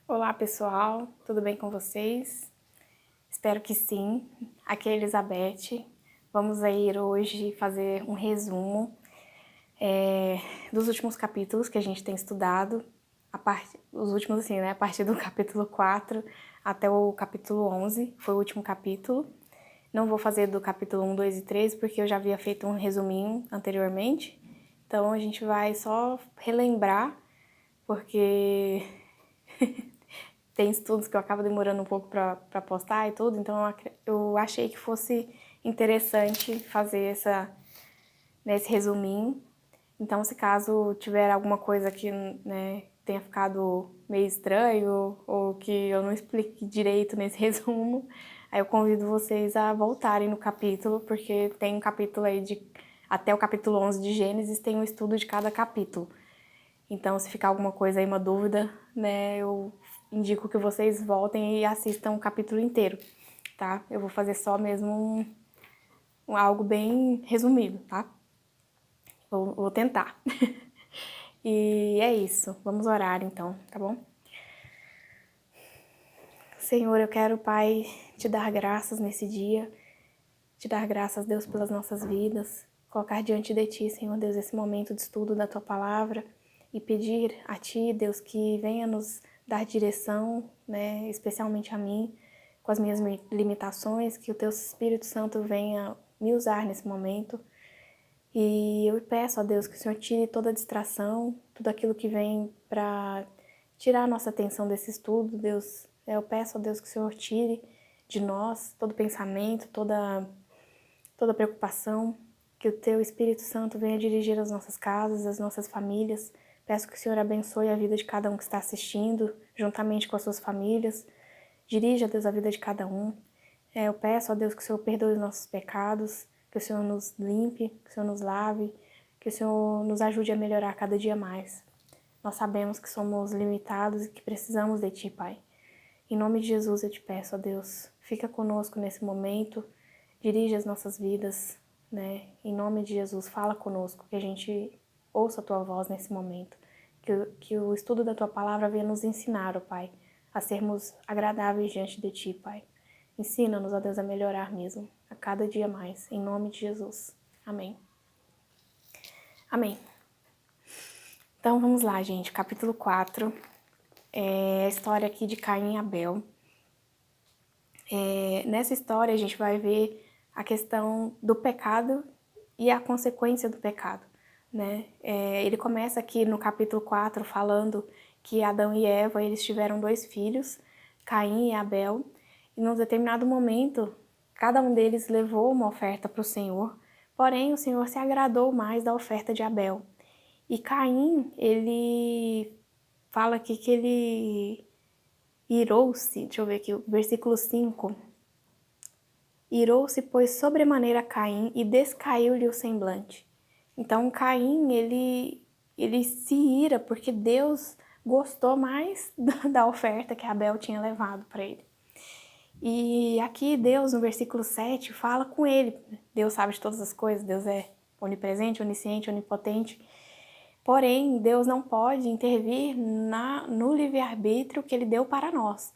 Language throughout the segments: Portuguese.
Olá pessoal, tudo bem com vocês? Espero que sim. Aqui é a Elizabeth. Vamos aí hoje fazer um resumo dos últimos capítulos que a gente tem estudado, os últimos assim, né? A partir do capítulo 4 até o capítulo 11, foi o último capítulo. Não vou fazer do capítulo 1, 2 e 3 porque eu já havia feito um resuminho anteriormente. Então a gente vai só relembrar, porque tem estudos que eu acabo demorando um pouco para postar e tudo, então eu achei que fosse interessante fazer nesse resuminho. Então, se caso tiver alguma coisa que, né, tenha ficado meio estranho ou que eu não explique direito nesse resumo, aí eu convido vocês a voltarem no capítulo, porque tem um capítulo aí até o capítulo 11 de Gênesis, tem um estudo de cada capítulo. Então, se ficar alguma coisa aí, uma dúvida, né, eu indico que vocês voltem e assistam o capítulo inteiro, tá? Eu vou fazer só mesmo algo bem resumido, tá? Vou tentar. E é isso. Vamos orar então, tá bom? Senhor, eu quero, Pai, te dar graças nesse dia, te dar graças, Deus, pelas nossas vidas, colocar diante de Ti, Senhor Deus, esse momento de estudo da Tua Palavra e pedir a Ti, Deus, que venha nos dar direção, né, especialmente a mim, com as minhas limitações, que o Teu Espírito Santo venha me usar nesse momento. E eu peço a Deus que o Senhor tire toda a distração, tudo aquilo que vem para tirar a nossa atenção desse estudo, Deus. Eu peço a Deus que o Senhor tire de nós todo pensamento, toda preocupação, que o Teu Espírito Santo venha dirigir as nossas casas, as nossas famílias. Peço que o Senhor abençoe a vida de cada um que está assistindo, juntamente com as suas famílias. Dirija, Deus, a vida de cada um. Eu peço a Deus que o Senhor perdoe os nossos pecados, que o Senhor nos limpe, que o Senhor nos lave, que o Senhor nos ajude a melhorar cada dia mais. Nós sabemos que somos limitados e que precisamos de Ti, Pai. Em nome de Jesus eu te peço, ó Deus, fica conosco nesse momento, dirige as nossas vidas, né? Em nome de Jesus, fala conosco, que a gente ouça a Tua voz nesse momento, que o estudo da Tua palavra venha nos ensinar, ó Pai, a sermos agradáveis diante de Ti, Pai. Ensina-nos, ó Deus, a melhorar mesmo, a cada dia mais, em nome de Jesus. Amém. Amém. Então vamos lá, gente, capítulo 4, é a história aqui de Caim e Abel. Nessa história a gente vai ver a questão do pecado e a consequência do pecado, né? Ele começa aqui no capítulo 4 falando que Adão e Eva, eles tiveram 2 filhos, Caim e Abel, e num determinado momento, cada um deles levou uma oferta para o Senhor, porém o Senhor se agradou mais da oferta de Abel. E Caim, ele fala aqui que ele irou-se, deixa eu ver aqui, o versículo 5. Irou-se, pois, sobremaneira Caim e descaiu-lhe o semblante. Então Caim, ele se ira porque Deus gostou mais da oferta que Abel tinha levado para ele. E aqui Deus, no versículo 7, fala com ele. Deus sabe de todas as coisas, Deus é onipresente, onisciente, onipotente. Porém, Deus não pode intervir no livre-arbítrio que ele deu para nós.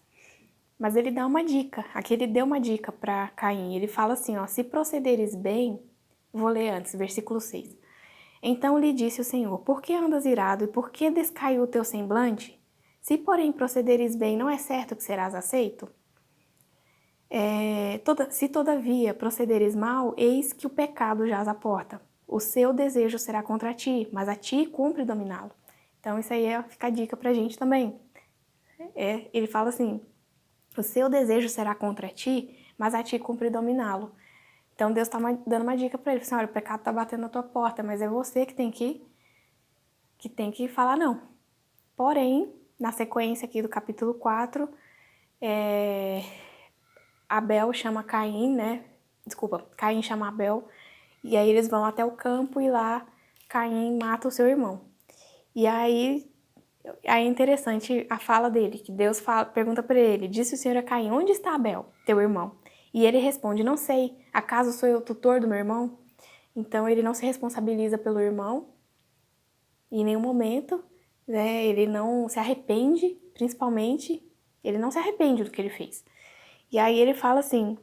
Mas ele dá uma dica, aqui ele deu uma dica para Caim, ele fala assim, ó, se procederes bem, vou ler antes, versículo 6. Então lhe disse o Senhor, por que andas irado e por que descaiu o teu semblante? Se porém procederes bem, não é certo que serás aceito? Se todavia procederes mal, eis que o pecado jaz à porta. O seu desejo será contra ti, mas a ti cumpre dominá-lo. Então isso aí fica a dica pra gente também. Ele fala assim, o seu desejo será contra ti, mas a ti cumpre dominá-lo. Então Deus está dando uma dica para ele, assim, olha, o pecado está batendo na tua porta, mas é você que tem que falar não. Porém, na sequência aqui do capítulo 4, Abel chama Caim, né? Desculpa, Caim chama Abel, e aí eles vão até o campo e lá Caim mata o seu irmão. E aí é interessante a fala dele, que Deus pergunta para ele, disse o Senhor a Caim, onde está Abel, teu irmão? E ele responde, não sei, acaso sou eu o tutor do meu irmão? Então ele não se responsabiliza pelo irmão, em nenhum momento, né? Ele não se arrepende, principalmente, ele não se arrepende do que ele fez. E aí ele fala assim,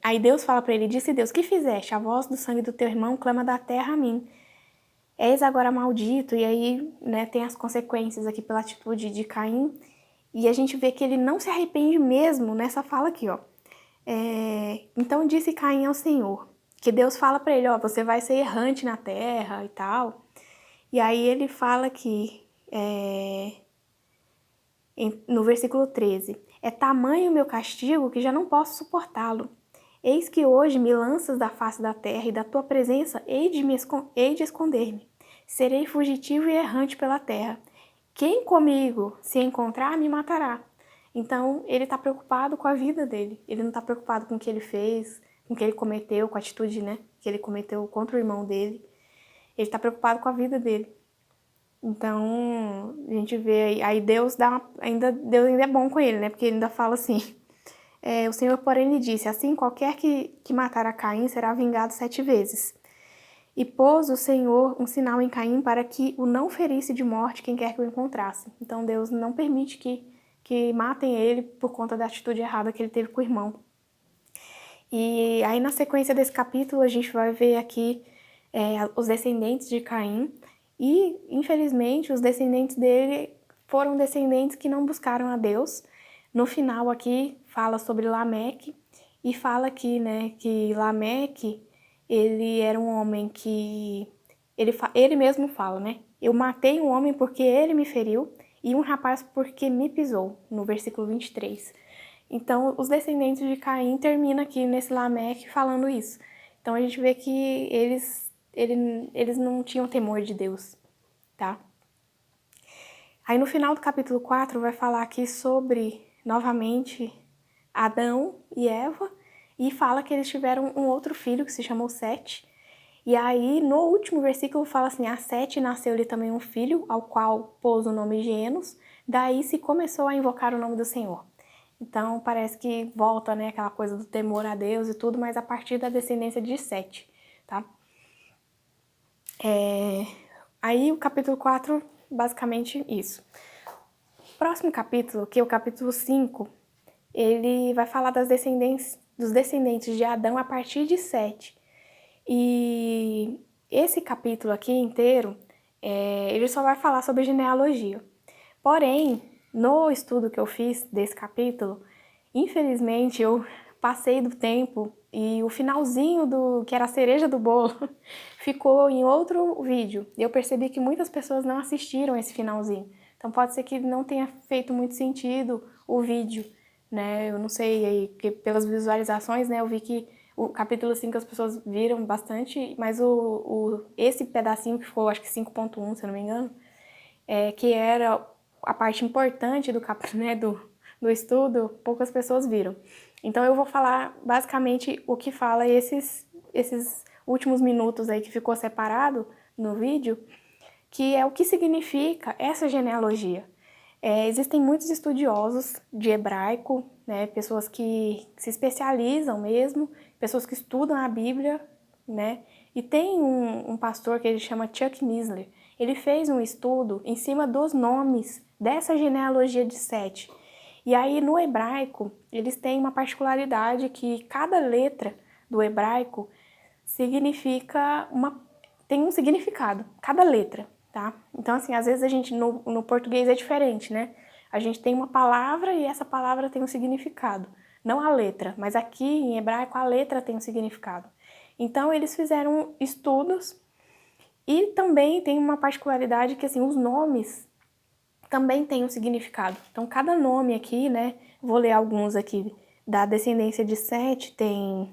aí Deus fala para ele, disse Deus, que fizeste? A voz do sangue do teu irmão clama da terra a mim. És agora maldito, e aí, né, tem as consequências aqui pela atitude de Caim, e a gente vê que ele não se arrepende mesmo nessa fala aqui, ó. Então disse Caim ao Senhor, que Deus fala para ele, ó, você vai ser errante na terra e tal. E aí ele fala aqui, no versículo 13, é tamanho o meu castigo que já não posso suportá-lo. Eis que hoje me lanças da face da terra e da tua presença hei de esconder-me. Serei fugitivo e errante pela terra. Quem comigo se encontrar me matará. Então ele está preocupado com a vida dele. Ele não está preocupado com o que ele fez, com o que ele cometeu, com a atitude, né, que ele cometeu contra o irmão dele. Ele está preocupado com a vida dele. Então, a gente vê aí Deus Deus ainda é bom com ele, né? Porque ele ainda fala assim, o Senhor, porém, lhe disse, assim qualquer que matar a Caim será vingado 7 vezes. E pôs o Senhor um sinal em Caim para que o não ferisse de morte quem quer que o encontrasse. Então Deus não permite que matem ele por conta da atitude errada que ele teve com o irmão. E aí na sequência desse capítulo a gente vai ver aqui os descendentes de Caim, e, infelizmente, os descendentes dele foram descendentes que não buscaram a Deus. No final aqui fala sobre Lameque, e fala aqui, né, que Lameque, ele era um homem que... Ele mesmo fala, né? Eu matei um homem porque ele me feriu, e um rapaz porque me pisou, no versículo 23. Então, os descendentes de Caim terminam aqui nesse Lameque falando isso. Então, a gente vê que eles não tinham temor de Deus, tá? Aí no final do capítulo 4 vai falar aqui sobre, novamente, Adão e Eva, e fala que eles tiveram um outro filho que se chamou Sete. E aí no último versículo fala assim, a Sete nasceu-lhe também um filho, ao qual pôs o nome de Enos, daí se começou a invocar o nome do Senhor. Então parece que volta, né, aquela coisa do temor a Deus e tudo, mas a partir da descendência de Sete, tá? Aí o capítulo 4, basicamente isso. Próximo capítulo, que é o capítulo 5, ele vai falar dos descendentes de Adão a partir de Sete. E esse capítulo aqui inteiro, ele só vai falar sobre genealogia. Porém, no estudo que eu fiz desse capítulo, infelizmente eu passei do tempo e o finalzinho que era a cereja do bolo, ficou em outro vídeo. E eu percebi que muitas pessoas não assistiram esse finalzinho. Então pode ser que não tenha feito muito sentido o vídeo, né? Eu não sei, aí, que pelas visualizações, né, eu vi que o capítulo 5 as pessoas viram bastante, mas esse pedacinho que ficou, acho que 5.1, se eu não me engano, que era a parte importante né, do estudo, poucas pessoas viram. Então eu vou falar basicamente o que fala esses últimos minutos aí que ficou separado no vídeo, que é o que significa essa genealogia. Existem muitos estudiosos de hebraico, né, pessoas que se especializam mesmo, pessoas que estudam a Bíblia, né, e tem um pastor que ele chama Chuck Missler. Ele fez um estudo em cima dos nomes dessa genealogia de Sete. E aí no hebraico eles têm uma particularidade que cada letra do hebraico tem um significado, cada letra, tá? Então assim, às vezes a gente no português é diferente, né? A gente tem uma palavra e essa palavra tem um significado, não a letra, mas aqui em hebraico a letra tem um significado. Então eles fizeram estudos e também tem uma particularidade que assim, os nomes também têm um significado. Então cada nome aqui, né, vou ler alguns aqui, da descendência de Sete, tem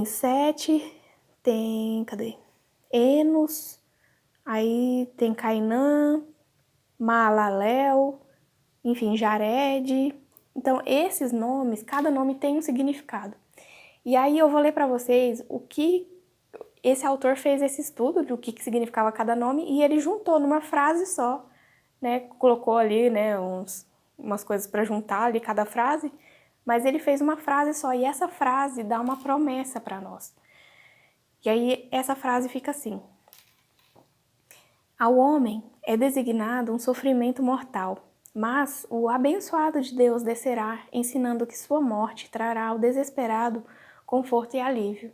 Sete, cadê? Enos, aí tem Cainã, Maalalel, enfim, Jared. Então esses nomes, cada nome tem um significado. E aí eu vou ler para vocês o que esse autor fez esse estudo do que significava cada nome e ele juntou numa frase só, né? Colocou ali, né, umas coisas para juntar ali cada frase, mas ele fez uma frase só e essa frase dá uma promessa para nós. E aí essa frase fica assim: Ao homem é designado um sofrimento mortal, mas o abençoado de Deus descerá, ensinando que sua morte trará ao desesperado conforto e alívio.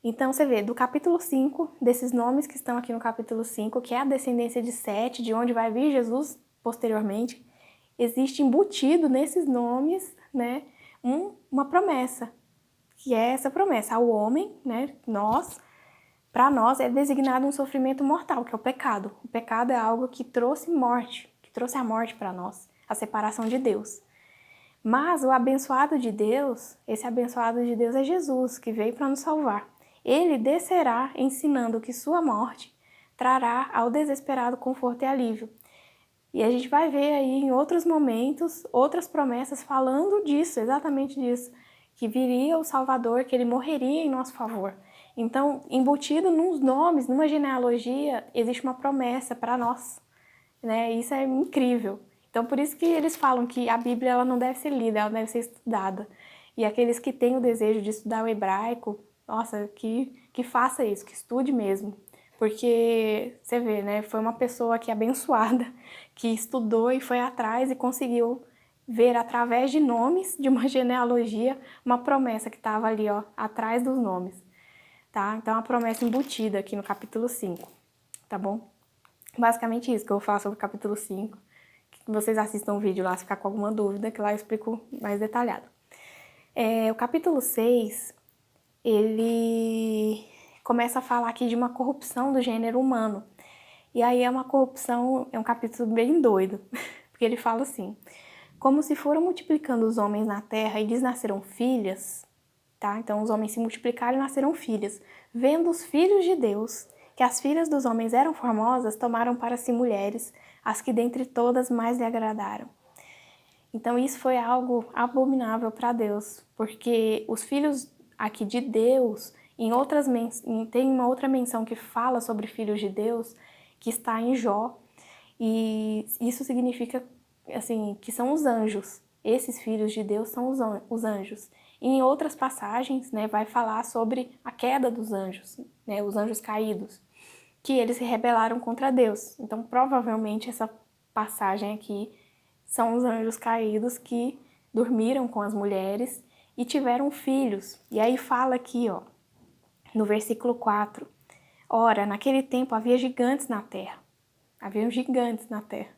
Então você vê, do capítulo 5, desses nomes que estão aqui no capítulo 5, que é a descendência de Sete, de onde vai vir Jesus posteriormente, existe embutido nesses nomes, né, uma promessa, que é essa promessa ao homem, né, para nós é designado um sofrimento mortal, que é o pecado. O pecado é algo que trouxe morte, que trouxe a morte para nós, a separação de Deus. Mas o abençoado de Deus, esse abençoado de Deus é Jesus, que veio para nos salvar. Ele descerá ensinando que sua morte trará ao desesperado conforto e alívio. E a gente vai ver aí em outros momentos, outras promessas falando disso, exatamente disso, que viria o Salvador, que ele morreria em nosso favor. Então, embutido nos nomes, numa genealogia, existe uma promessa para nós, né? Isso é incrível. Então, por isso que eles falam que a Bíblia ela não deve ser lida, ela deve ser estudada. E aqueles que têm o desejo de estudar o hebraico, nossa, que faça isso, que estude mesmo. Porque, você vê, né? Foi uma pessoa que abençoada, que estudou e foi atrás e conseguiu ver através de nomes, de uma genealogia, uma promessa que estava ali, ó, atrás dos nomes. Tá? Então, a promessa embutida aqui no capítulo 5, tá bom? Basicamente isso que eu vou falar sobre o capítulo 5. Que vocês assistam o vídeo lá se ficar com alguma dúvida, que lá eu explico mais detalhado. O capítulo 6, ele começa a falar aqui de uma corrupção do gênero humano. E aí é uma corrupção, é um capítulo bem doido, porque ele fala assim: como se foram multiplicando os homens na terra e lhes nasceram filhas, tá? Então os homens se multiplicaram e nasceram filhas. Vendo os filhos de Deus, que as filhas dos homens eram formosas, tomaram para si mulheres, as que dentre todas mais lhe agradaram. Então isso foi algo abominável para Deus, porque os filhos aqui de Deus, tem uma outra menção que fala sobre filhos de Deus, que está em Jó, e isso significa assim, que são os anjos. Esses filhos de Deus são os anjos. E em outras passagens, né, vai falar sobre a queda dos anjos, né, os anjos caídos, que eles se rebelaram contra Deus. Então, provavelmente, essa passagem aqui são os anjos caídos que dormiram com as mulheres e tiveram filhos. E aí fala aqui, ó, no versículo 4, ora, naquele tempo havia gigantes na terra. Haviam gigantes na terra.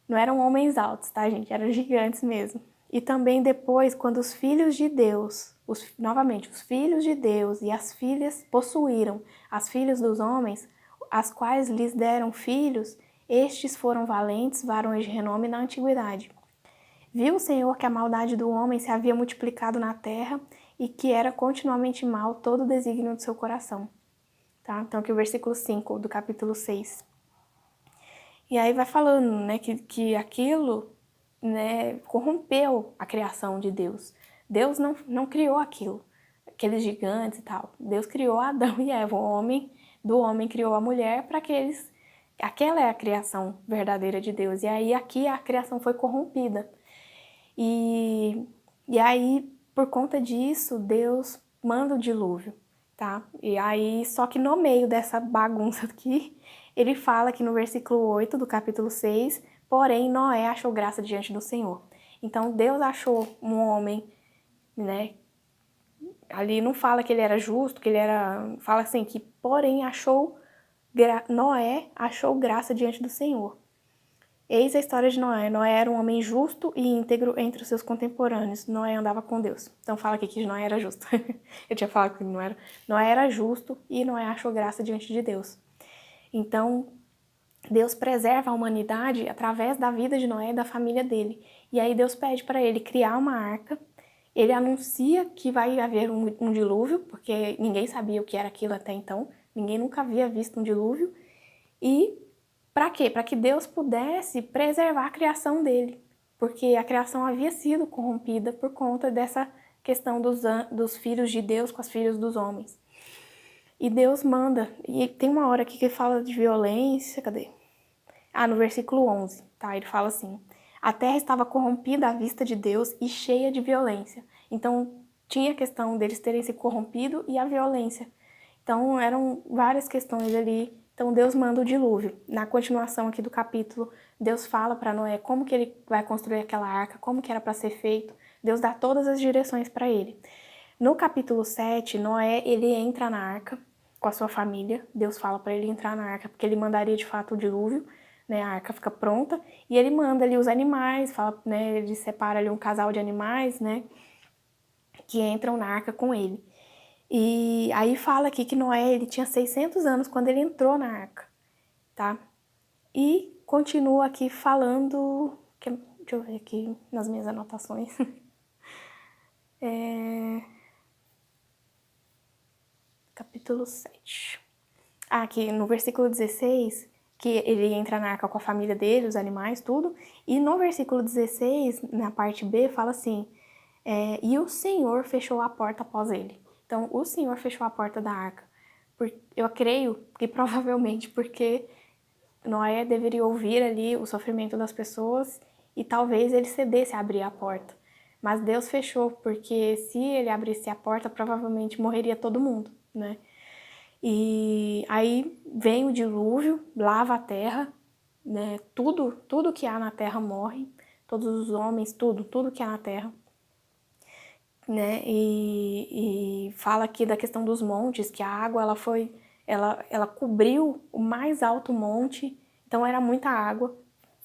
Não eram homens altos, tá, gente? Eram gigantes mesmo. E também depois, quando os filhos de Deus, novamente, os filhos de Deus e as filhas possuíram as filhas dos homens, as quais lhes deram filhos, estes foram valentes, varões de renome na antiguidade. Viu o Senhor que a maldade do homem se havia multiplicado na terra e que era continuamente mal todo o desígnio do seu coração. Tá? Então aqui o versículo 5 do capítulo 6. E aí vai falando, né, que aquilo, né, corrompeu a criação de Deus. Deus não criou aquilo, aqueles gigantes e tal. Deus criou Adão e Eva, o homem, do homem criou a mulher para que eles... Aquela é a criação verdadeira de Deus. E aí aqui a criação foi corrompida. E aí, por conta disso, Deus manda o dilúvio, tá? E aí, só que no meio dessa bagunça aqui, ele fala aqui no versículo 8 do capítulo 6, porém Noé achou graça diante do Senhor. Então Deus achou um homem, né? Ali não fala que ele era justo, que ele era... Fala assim, que porém Noé achou graça diante do Senhor. Eis a história de Noé. Noé era um homem justo e íntegro entre os seus contemporâneos. Noé andava com Deus. Então fala aqui que Noé era justo. Eu tinha falado que não era. Noé era justo e Noé achou graça diante de Deus. Então, Deus preserva a humanidade através da vida de Noé e da família dele. E aí Deus pede para ele criar uma arca. Ele anuncia que vai haver um dilúvio, porque ninguém sabia o que era aquilo até então. Ninguém nunca havia visto um dilúvio. E para quê? Para que Deus pudesse preservar a criação dele, porque a criação havia sido corrompida por conta dessa questão dos filhos de Deus com as filhas dos homens. E Deus manda, e tem uma hora aqui que fala de violência, cadê? No versículo 11, tá? Ele fala assim: a terra estava corrompida à vista de Deus e cheia de violência. Então, tinha a questão deles terem se corrompido e a violência. Então, eram várias questões ali Então Deus manda o dilúvio. Na continuação aqui do capítulo, Deus fala para Noé como que ele vai construir aquela arca, como que era para ser feito. Deus dá todas as direções para ele. No capítulo 7, Noé, ele entra na arca com a sua família. Deus fala para ele entrar na arca, porque ele mandaria de fato o dilúvio, né? A arca fica pronta, e ele manda ali os animais, fala, né? Ele separa ali um casal de animais, né? Que entram na arca com ele. E aí fala aqui que Noé, ele tinha 600 anos quando ele entrou na arca, tá? E continua aqui falando, deixa eu ver aqui nas minhas anotações. Capítulo 7. Aqui no versículo 16, que ele entra na arca com a família dele, os animais, tudo. E no versículo 16, na parte B, fala assim, e o Senhor fechou a porta após ele. Então, o Senhor fechou a porta da arca. Eu creio que provavelmente porque Noé deveria ouvir ali o sofrimento das pessoas e talvez ele cedesse a abrir a porta. Mas Deus fechou, porque se ele abrisse a porta, provavelmente morreria todo mundo, né? E aí vem o dilúvio, lava a terra, né? Tudo que há na terra morre, todos os homens, tudo que há na terra, né? E fala aqui da questão dos montes, que a água ela cobriu o mais alto monte, então era muita água.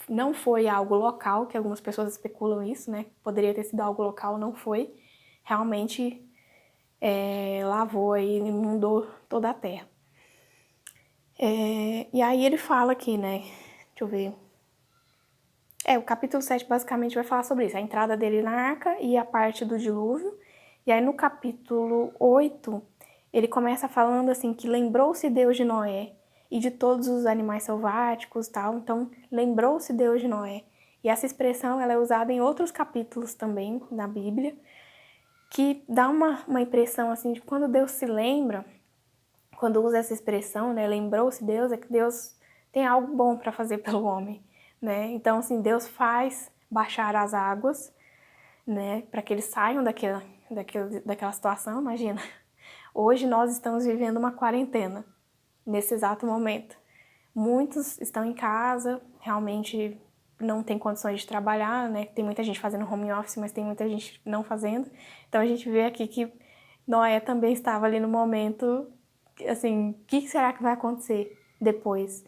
Não foi algo local, que algumas pessoas especulam isso, né? Poderia ter sido algo local, não foi. Realmente lavou e inundou toda a terra. E aí ele fala aqui, né? Deixa eu ver. O capítulo 7 basicamente vai falar sobre isso, a entrada dele na arca e a parte do dilúvio. E aí no capítulo 8, ele começa falando assim que lembrou-se Deus de Noé e de todos os animais selváticos e tal. Então, lembrou-se Deus de Noé. E essa expressão ela é usada em outros capítulos também na Bíblia, que dá uma impressão assim de quando Deus se lembra, quando usa essa expressão, né, lembrou-se Deus, é que Deus tem algo bom para fazer pelo homem, né? Então, assim, Deus faz baixar as águas, né, para que eles saiam daquela situação, imagina. Hoje nós estamos vivendo uma quarentena, nesse exato momento. Muitos estão em casa, realmente não tem condições de trabalhar, né? Tem muita gente fazendo home office, mas tem muita gente não fazendo. Então a gente vê aqui que Noé também estava ali no momento, assim, o que será que vai acontecer depois,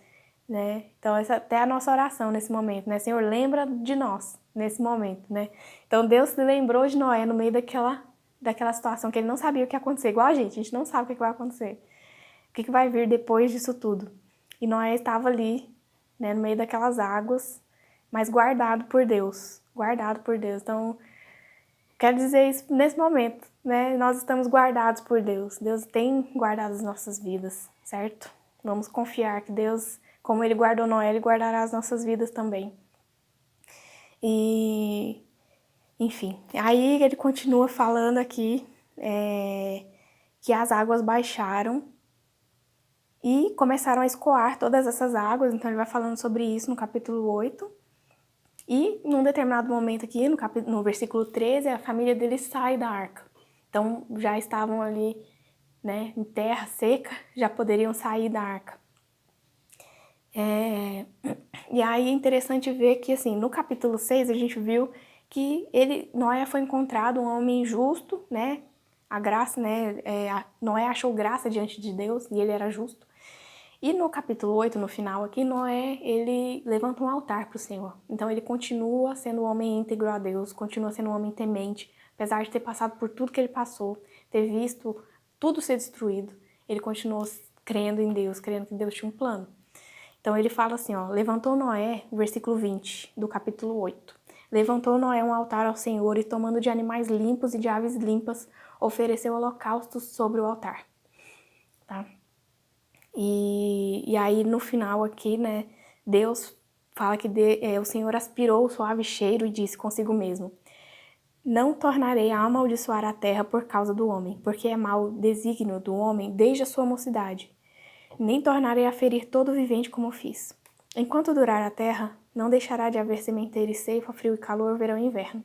né? Então essa até a nossa oração nesse momento, né? Senhor, lembra de nós nesse momento, né? Então Deus se lembrou de Noé no meio daquela situação que ele não sabia o que ia acontecer, igual a gente não sabe o que vai acontecer. O que vai vir depois disso tudo? E Noé estava ali, né, no meio daquelas águas, mas guardado por Deus. Guardado por Deus. Então, quero dizer isso nesse momento, né? Nós estamos guardados por Deus. Deus tem guardado as nossas vidas, certo? Vamos confiar que Deus, como Ele guardou Noé, Ele guardará as nossas vidas também. E, enfim, aí ele continua falando aqui que as águas baixaram e começaram a escoar todas essas águas, então ele vai falando sobre isso no capítulo 8. E num determinado momento aqui, no versículo 13, a família dele sai da arca. Então já estavam ali, né, em terra seca, já poderiam sair da arca. E aí é interessante ver que, assim, no capítulo 6 a gente viu que Noé foi encontrado um homem justo, né? A graça, né? Noé achou graça diante de Deus e ele era justo. E no capítulo 8, no final aqui, Noé, ele levanta um altar para o Senhor. Então ele continua sendo um homem íntegro a Deus, continua sendo um homem temente, apesar de ter passado por tudo que ele passou, ter visto tudo ser destruído, ele continuou crendo em Deus, crendo que Deus tinha um plano. Então ele fala assim, ó, levantou Noé, versículo 20 do capítulo 8. Levantou Noé um altar ao Senhor e tomando de animais limpos e de aves limpas, ofereceu holocaustos sobre o altar. Tá? E aí no final aqui, né, Deus fala que o Senhor aspirou o suave cheiro e disse consigo mesmo: não tornarei a amaldiçoar a terra por causa do homem, porque é mau desígnio do homem desde a sua mocidade. Nem tornarei a ferir todo vivente como fiz. Enquanto durar a terra, não deixará de haver sementeira e ceifa, frio e calor, verão e inverno.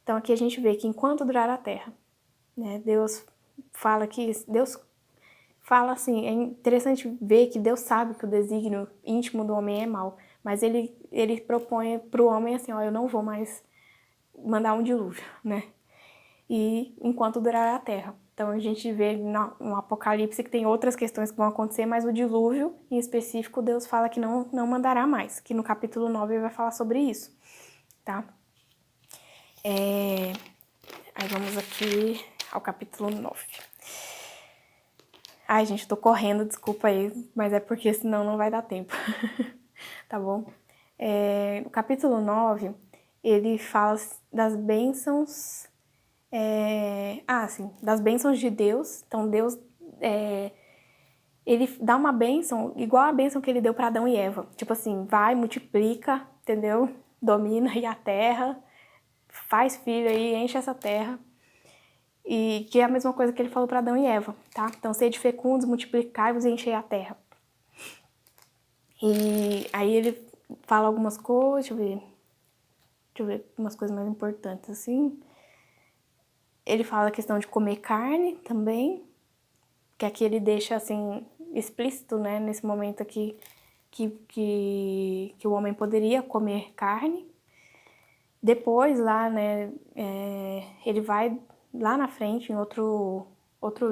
Então aqui a gente vê que enquanto durar a terra, né, Deus fala que Deus fala assim, é interessante ver que Deus sabe que o desígnio íntimo do homem é mau, mas ele propõe para o homem assim, ó, eu não vou mais mandar um dilúvio, né? E enquanto durar a terra. Então a gente vê no Apocalipse que tem outras questões que vão acontecer, mas o dilúvio, em específico, Deus fala que não mandará mais, que no capítulo 9 ele vai falar sobre isso, tá? Aí vamos aqui ao capítulo 9. Ai, gente, tô correndo, desculpa aí, mas é porque senão não vai dar tempo, tá bom? No capítulo 9, ele fala das bênçãos, das bênçãos de Deus. Então, Deus, ele dá uma bênção igual a bênção que ele deu para Adão e Eva. Tipo assim, vai, multiplica, entendeu? Domina aí a terra, faz filho aí, enche essa terra. E que é a mesma coisa que ele falou para Adão e Eva, tá? Então, sede fecundos, multiplicai-vos e enchei a terra. E aí ele fala algumas coisas, deixa eu ver umas coisas mais importantes, assim. Ele fala a questão de comer carne também, que aqui ele deixa, assim, explícito, né, nesse momento aqui, que o homem poderia comer carne. Depois, lá, né, ele vai lá na frente, em outro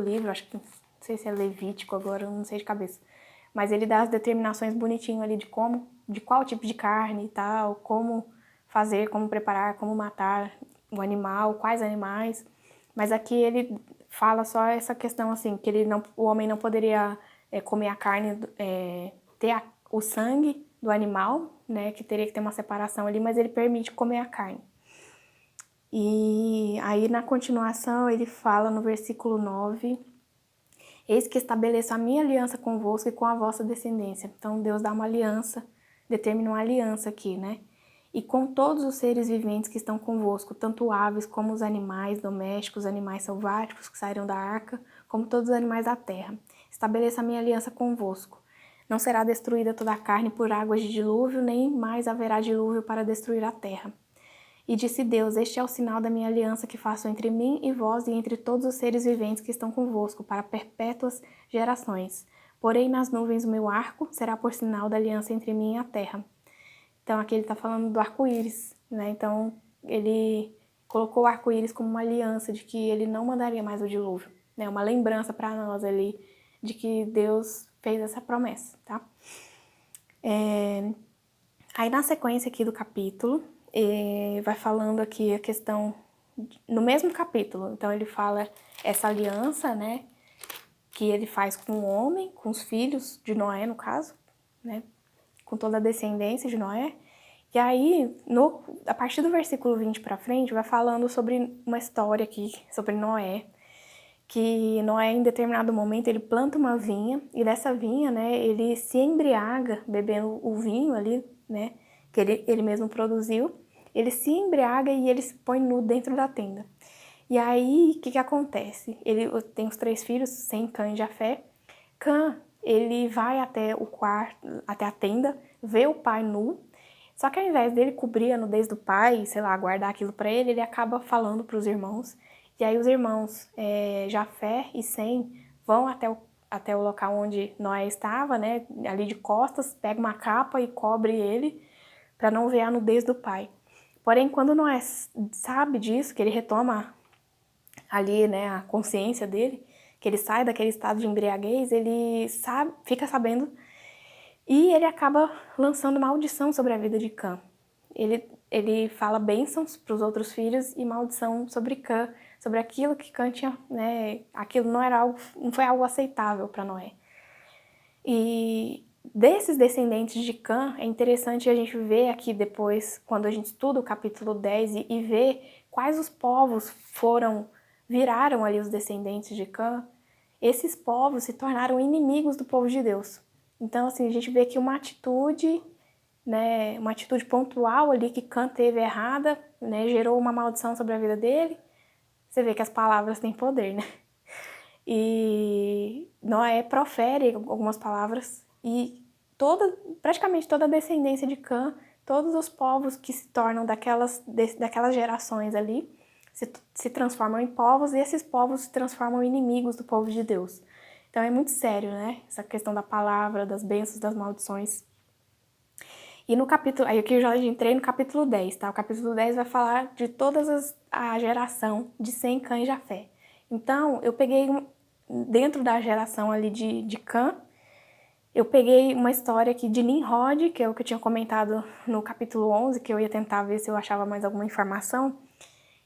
livro, acho que, não sei se é Levítico agora, não sei de cabeça, mas ele dá as determinações bonitinho ali de qual tipo de carne e tal, como fazer, como preparar, como matar o animal, quais animais. Mas aqui ele fala só essa questão assim, que o homem não poderia comer a carne, ter o sangue do animal, né, que teria que ter uma separação ali, mas ele permite comer a carne. E aí na continuação ele fala no versículo 9, eis que estabeleço a minha aliança convosco e com a vossa descendência. Então Deus dá uma aliança, determina uma aliança aqui, né? E com todos os seres viventes que estão convosco, tanto aves como os animais domésticos, animais selváticos que saíram da arca, como todos os animais da terra. Estabeleça a minha aliança convosco. Não será destruída toda a carne por águas de dilúvio, nem mais haverá dilúvio para destruir a terra. E disse Deus, este é o sinal da minha aliança que faço entre mim e vós e entre todos os seres viventes que estão convosco, para perpétuas gerações. Porém nas nuvens o meu arco será por sinal da aliança entre mim e a terra. Então aqui ele está falando do arco-íris, né? Então ele colocou o arco-íris como uma aliança de que ele não mandaria mais o dilúvio, né? Uma lembrança para nós ali de que Deus fez essa promessa, tá? Aí na sequência aqui do capítulo, vai falando aqui a questão, no mesmo capítulo, então ele fala essa aliança, né? Que ele faz com o homem, com os filhos de Noé, no caso, né? Com toda a descendência de Noé. E aí, a partir do versículo 20 para frente, vai falando sobre uma história aqui, sobre Noé, que Noé, em determinado momento, ele planta uma vinha, e dessa vinha, né, ele se embriaga bebendo o vinho ali, né, que ele mesmo produziu, ele se embriaga e ele se põe nu dentro da tenda. E aí, o que acontece? Ele tem os 3 filhos, Sem, Cã e Jafé. Cã, ele vai até o quarto, até a tenda, vê o pai nu, só que ao invés dele cobrir a nudez do pai, sei lá, guardar aquilo para ele acaba falando para os irmãos. E aí os irmãos Jafé e Sem vão até o local onde Noé estava, né, ali de costas, pega uma capa e cobre ele para não ver a nudez do pai. Porém, quando Noé sabe disso, que ele retoma ali, né, a consciência dele, que ele sai daquele estado de embriaguez, ele fica sabendo e ele acaba lançando maldição sobre a vida de Cã. Ele fala bênçãos para os outros filhos e maldição sobre Cã, sobre aquilo que Cã tinha, né, aquilo não foi algo aceitável para Noé. E desses descendentes de Cã, é interessante a gente ver aqui depois, quando a gente estuda o capítulo 10 e vê quais os povos viraram ali os descendentes de Cã, esses povos se tornaram inimigos do povo de Deus. Então, assim, a gente vê que uma atitude, né, uma atitude pontual ali que Cã teve errada, né, gerou uma maldição sobre a vida dele. Você vê que as palavras têm poder, né? E Noé profere algumas palavras e praticamente toda a descendência de Cã, todos os povos que se tornam daquelas gerações ali, se transformam em povos e esses povos se transformam em inimigos do povo de Deus. Então é muito sério, né? Essa questão da palavra, das bênçãos, das maldições. E no capítulo, aí aqui eu já entrei no capítulo 10, tá? O capítulo 10 vai falar de a geração de Sem, Cã e Jafé. Então, eu peguei, dentro da geração ali de Cã, eu peguei uma história aqui de Nimrod, que é o que eu tinha comentado no capítulo 11, que eu ia tentar ver se eu achava mais alguma informação,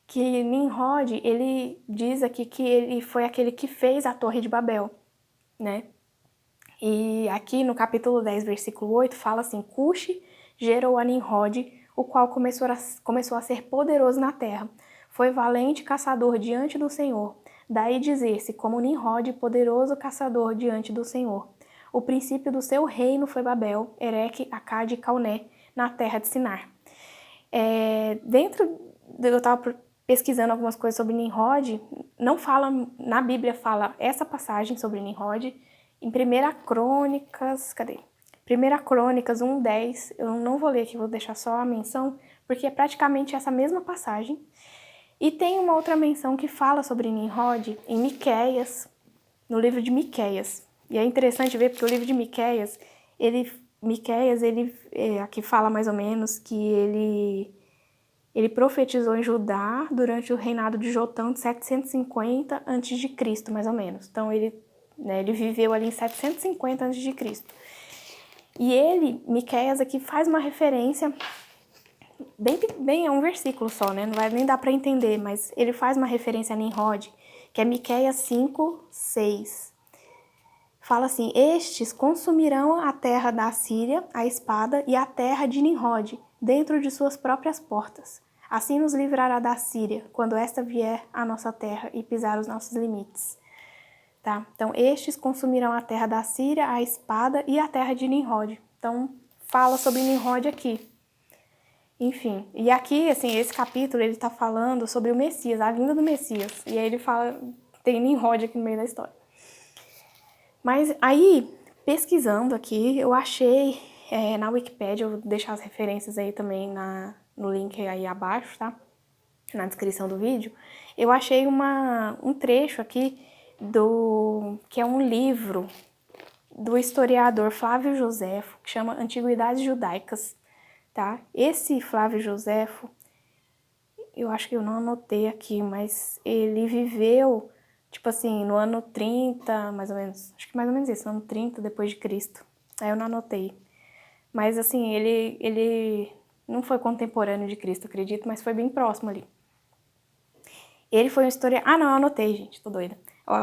que Nimrod, ele diz aqui que ele foi aquele que fez a Torre de Babel, né? E aqui no capítulo 10, versículo 8, fala assim: Cuxi gerou a Nimrod, o qual começou a ser poderoso na terra. Foi valente caçador diante do Senhor. Daí dizer-se, como Nimrod, poderoso caçador diante do Senhor. O princípio do seu reino foi Babel, Ereque, Acade e Calné, na terra de Sinar. Eu estava pesquisando algumas coisas sobre Nimrod, não fala, na Bíblia fala essa passagem sobre Nimrod, em 1 Crônicas, 1 Crônicas 1:10, eu não vou ler aqui, vou deixar só a menção, porque é praticamente essa mesma passagem. E tem uma outra menção que fala sobre Nimrod em Miqueias, no livro de Miqueias. E é interessante ver, porque o livro de Miqueias, aqui fala mais ou menos que ele profetizou em Judá durante o reinado de Jotão de 750 a.C., mais ou menos. Então ele viveu ali em 750 a.C. E Miqueias aqui faz uma referência, bem é um versículo só, né? Não vai nem dar para entender, mas ele faz uma referência a Nimrod, que é Miqueias 5:6. Fala assim: estes consumirão a terra da Assíria, a espada, e a terra de Nimrod, dentro de suas próprias portas. Assim nos livrará da Síria, quando esta vier à nossa terra e pisar os nossos limites. Tá? Então, estes consumirão a terra da Síria, a espada e a terra de Nimrod. Então, fala sobre Nimrod aqui. Enfim, e aqui, assim, esse capítulo, ele tá falando sobre o Messias, a vinda do Messias. E aí ele fala, tem Nimrod aqui no meio da história. Mas aí, pesquisando aqui, eu achei na Wikipédia, eu vou deixar as referências aí também no link aí abaixo, tá? Na descrição do vídeo. Eu achei um trecho aqui que é um livro do historiador Flávio Joséfo, que chama Antiguidades Judaicas, tá? Esse Flávio Joséfo, eu acho que eu não anotei aqui, mas ele viveu, tipo assim, no ano 30, mais ou menos, acho que mais ou menos isso, no ano 30 depois de Cristo. Aí eu não anotei. Mas assim, ele não foi contemporâneo de Cristo, acredito, mas foi bem próximo ali. Ele foi um historiador... Ah, não, eu anotei, gente, tô doida.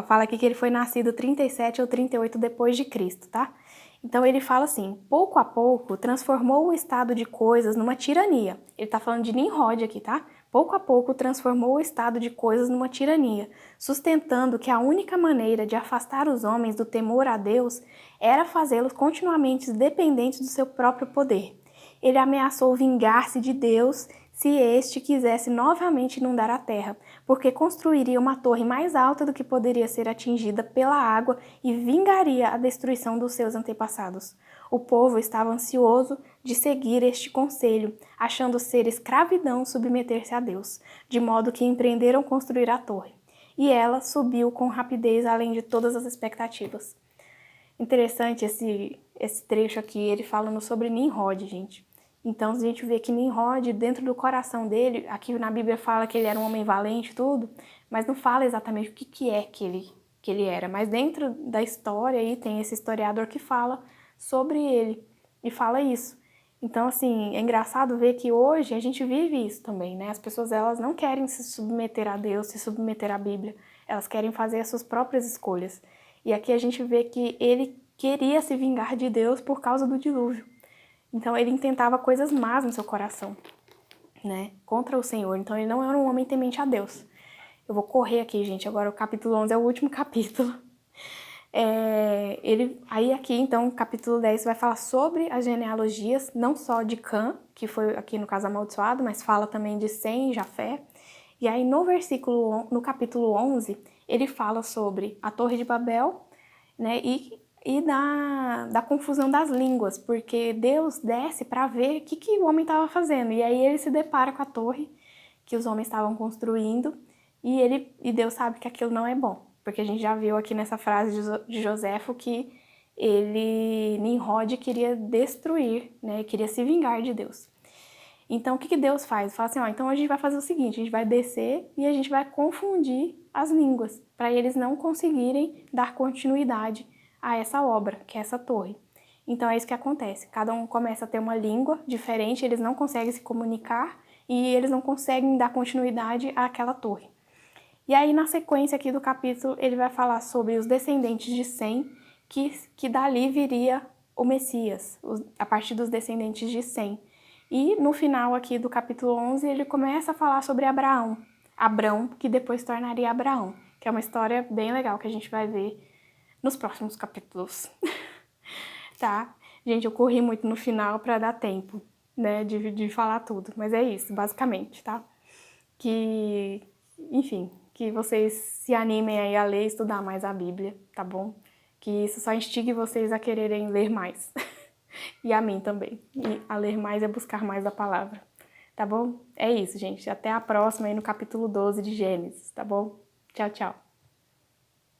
Fala aqui que ele foi nascido 37 ou 38 depois de Cristo, tá? Então ele fala assim: pouco a pouco transformou o estado de coisas numa tirania. Ele tá falando de Nimrod aqui, tá? Pouco a pouco transformou o estado de coisas numa tirania, sustentando que a única maneira de afastar os homens do temor a Deus era fazê-los continuamente dependentes do seu próprio poder. Ele ameaçou vingar-se de Deus se este quisesse novamente inundar a terra, porque construiria uma torre mais alta do que poderia ser atingida pela água e vingaria a destruição dos seus antepassados. O povo estava ansioso de seguir este conselho, achando ser escravidão submeter-se a Deus, de modo que empreenderam construir a torre. E ela subiu com rapidez além de todas as expectativas. Interessante esse trecho aqui, ele falando sobre Nimrod, gente. Então, a gente vê que Nimrod, dentro do coração dele, aqui na Bíblia fala que ele era um homem valente e tudo, mas não fala exatamente o que é que ele era. Mas dentro da história aí tem esse historiador que fala sobre ele e fala isso. Então, assim, é engraçado ver que hoje a gente vive isso também, né? As pessoas, elas não querem se submeter a Deus, se submeter à Bíblia. Elas querem fazer as suas próprias escolhas. E aqui a gente vê que ele queria se vingar de Deus por causa do dilúvio. Então ele intentava coisas más no seu coração, né? Contra o Senhor. Então ele não era um homem temente a Deus. Eu vou correr aqui, gente. Agora o capítulo 11 é o último capítulo. Aí aqui, então, capítulo 10 vai falar sobre as genealogias, não só de Cã, que foi aqui no caso amaldiçoado, mas fala também de Sem e Jafé. E aí no capítulo 11, ele fala sobre a Torre de Babel, né, e da confusão das línguas, porque Deus desce para ver o que o homem estava fazendo. E aí ele se depara com a torre que os homens estavam construindo e Deus sabe que aquilo não é bom, Porque a gente já viu aqui nessa frase de Joséfo que Nimrod queria destruir, né? Queria se vingar de Deus. Então, o que Deus faz? Fala assim, então a gente vai fazer o seguinte, a gente vai descer e a gente vai confundir as línguas, para eles não conseguirem dar continuidade a essa obra, que é essa torre. Então, é isso que acontece. Cada um começa a ter uma língua diferente, eles não conseguem se comunicar e eles não conseguem dar continuidade àquela torre. E aí, na sequência aqui do capítulo, ele vai falar sobre os descendentes de Sem, que dali viria o Messias, a partir dos descendentes de Sem. E no final aqui do capítulo 11, ele começa a falar sobre Abrão, que depois tornaria Abraão, que é uma história bem legal que a gente vai ver nos próximos capítulos. Tá? Gente, eu corri muito no final para dar tempo, né, de falar tudo, mas é isso, basicamente, tá? Enfim, que vocês se animem aí a ler e estudar mais a Bíblia, tá bom? Que isso só instigue vocês a quererem ler mais. E a mim também. E a ler mais é buscar mais a palavra. Tá bom? É isso, gente. Até a próxima aí no capítulo 12 de Gênesis, tá bom? Tchau, tchau.